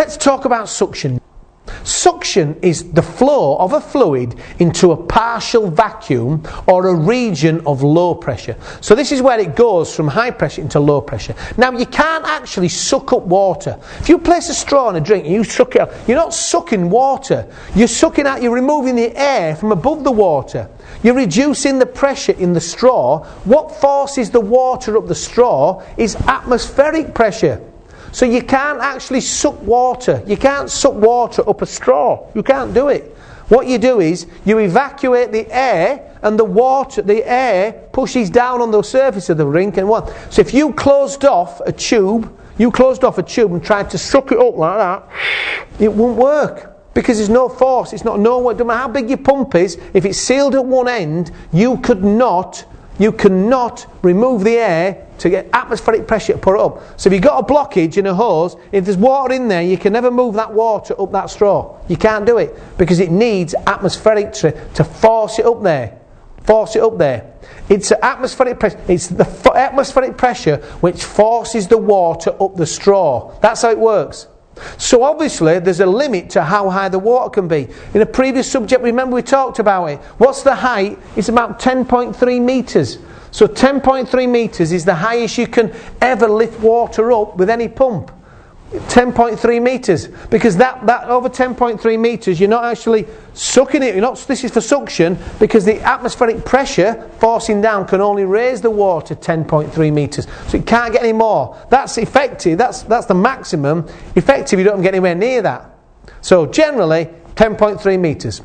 Let's talk about suction. Suction is the flow of a fluid into a partial vacuum or a region of low pressure. So this is where it goes from high pressure into low pressure. Now you can't actually suck up water. If you place a straw in a drink and you suck it up, you're not sucking water. You're sucking out, you're removing the air from above the water. You're reducing the pressure in the straw. What forces the water up the straw is atmospheric pressure. So you can't actually suck water. You can't suck water up a straw. You can't do it. What you do is you evacuate the air, and the air pushes down on the surface of the drink and what. So if you closed off a tube and tried to suck it up like that, it won't work because there's no force. It's not no. No matter how big your pump is, if it's sealed at one end, you cannot remove the air to get atmospheric pressure to put it up. So if you've got a blockage in a hose, if there's water in there, you can never move that water up that straw. You can't do it because it needs atmospheric to force it up there. Force it up there. It's atmospheric pressure. It's the atmospheric pressure which forces the water up the straw. That's how it works. So obviously there's a limit to how high the water can be. In a previous subject, remember we talked about it. What's the height? It's about 10.3 metres. So 10.3 metres is the highest you can ever lift water up with any pump. 10.3 metres. Because that over 10.3 metres, you're not actually sucking it. This is for suction because the atmospheric pressure forcing down can only raise the water 10.3 metres. So it can't get any more. That's effective. That's the maximum. Effective, you don't get anywhere near that. So generally, 10.3 metres.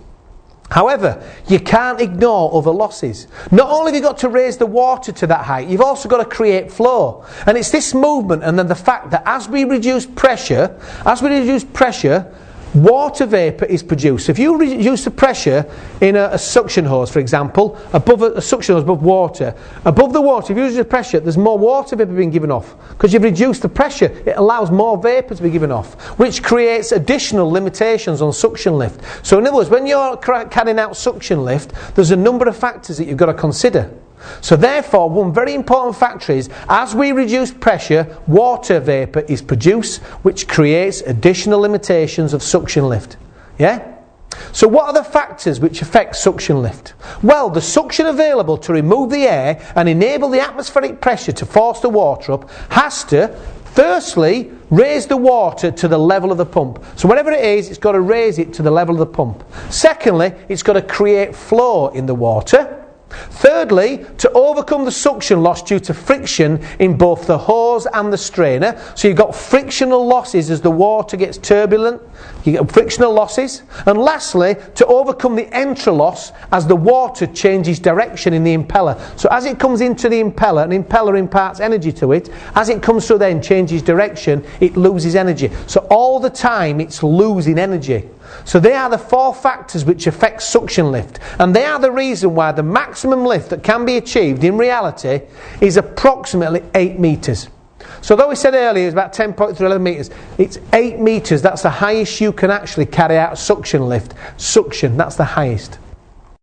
However, you can't ignore other losses. Not only have you got to raise the water to that height, you've also got to create flow. And it's this movement and then the fact that as we reduce pressure, water vapour is produced. So if you reduce the pressure in a suction hose, for example, above a suction hose above water, above the water, if you reduce the pressure, there's more water vapour being given off. Because you've reduced the pressure, it allows more vapour to be given off, which creates additional limitations on suction lift. So in other words, when you're carrying out suction lift, there's a number of factors that you've got to consider. So therefore, one very important factor is, as we reduce pressure, water vapour is produced, which creates additional limitations of suction lift. Yeah? So what are the factors which affect suction lift? Well, the suction available to remove the air and enable the atmospheric pressure to force the water up has to, firstly, raise the water to the level of the pump. So whatever it is, it's got to raise it to the level of the pump. Secondly, it's got to create flow in the water. Thirdly, to overcome the suction loss due to friction in both the hose and the strainer. So you've got frictional losses as the water gets turbulent. You get frictional losses. And lastly, to overcome the entry loss as the water changes direction in the impeller. So as it comes into the impeller, an impeller imparts energy to it. As it comes through there and changes direction, it loses energy. So all the time it's losing energy. So they are the four factors which affect suction lift, and they are the reason why the maximum lift that can be achieved in reality is approximately 8 metres. So though we said earlier it's about 10.3 metres, it's 8 metres. That's the highest you can actually carry out a suction lift. Suction, that's the highest.